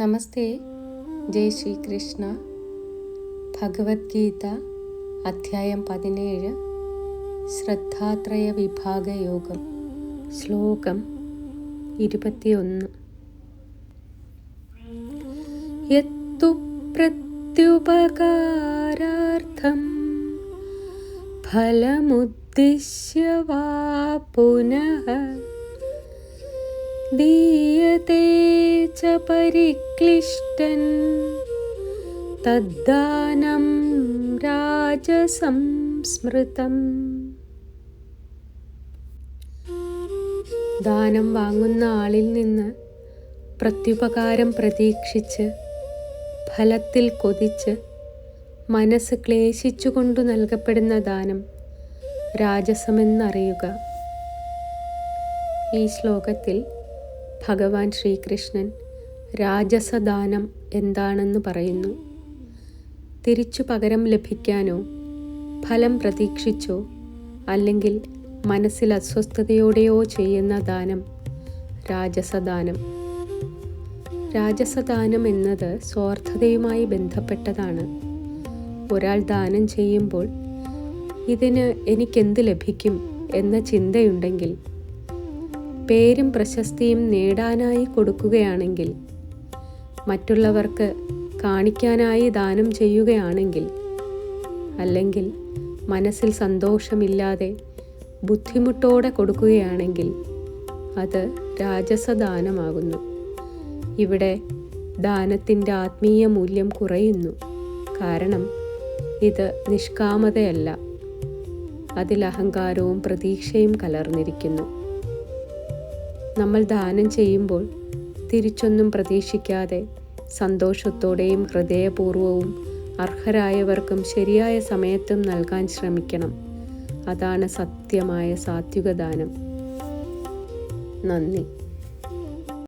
നമസ്തേ. ജയ് ശ്രീകൃഷ്ണ. ഭഗവത്ഗീത അധ്യായം 17 ശ്രദ്ധാത്രയ വിഭാഗ യോഗം. ശ്ലോകം 21. യത്തു പ്രത്യുപകാരാർത്ഥം ഫലമുദ്ദിശ്യ വാ പുനഃ ദീയതേ ച പരിക്ലിഷ്ടൻ തദ്ദാനം രാജസംസ്മൃതം. ദാനം വാങ്ങുന്ന ആളിൽ നിന്ന് പ്രത്യുപകാരം പ്രതീക്ഷിച്ച് ഫലത്തിൽ കൊതിച്ച് മനസ്സ് ക്ലേശിച്ചുകൊണ്ടു നൽകപ്പെടുന്ന ദാനം രാജസമെന്നറിയുക. ഈ ശ്ലോകത്തിൽ ഭഗവാൻ ശ്രീകൃഷ്ണൻ രാജസദാനം എന്താണെന്ന് പറയുന്നു. തിരിച്ചു പകരം ലഭിക്കാനോ ഫലം പ്രതീക്ഷിച്ചോ അല്ലെങ്കിൽ മനസ്സിൽ അസ്വസ്ഥതയോടെയോ ചെയ്യുന്ന ദാനം രാജസദാനം. രാജസദാനം എന്നത് സ്വാർത്ഥതയുമായി ബന്ധപ്പെട്ടതാണ്. ഒരാൾ ദാനം ചെയ്യുമ്പോൾ ഇതിന് എനിക്കെന്ത് ലഭിക്കും എന്ന ചിന്തയുണ്ടെങ്കിൽ, പേരും പ്രശസ്തിയും നേടാനായി കൊടുക്കുകയാണെങ്കിൽ, മറ്റുള്ളവർക്ക് കാണിക്കാനായി ദാനം ചെയ്യുകയാണെങ്കിൽ, അല്ലെങ്കിൽ മനസ്സിൽ സന്തോഷമില്ലാതെ ബുദ്ധിമുട്ടോടെ കൊടുക്കുകയാണെങ്കിൽ അത് രാജസദാനമാകുന്നു. ഇവിടെ ദാനത്തിൻ്റെ ആത്മീയ മൂല്യം കുറയുന്നു. കാരണം ഇത് നിഷ്കാമതയല്ല, അതിൽ അഹങ്കാരവും പ്രതീക്ഷയും കലർന്നിരിക്കുന്നു. നമ്മൾ ദാനം ചെയ്യുമ്പോൾ തിരിച്ചൊന്നും പ്രതീക്ഷിക്കാതെ സന്തോഷത്തോടെയും ഹൃദയപൂർവ്വവും അർഹരായവർക്കും ശരിയായ സമയത്തും നൽകാൻ ശ്രമിക്കണം. അതാണ് സത്യമായ സാത്വിക ദാനം. നന്ദി.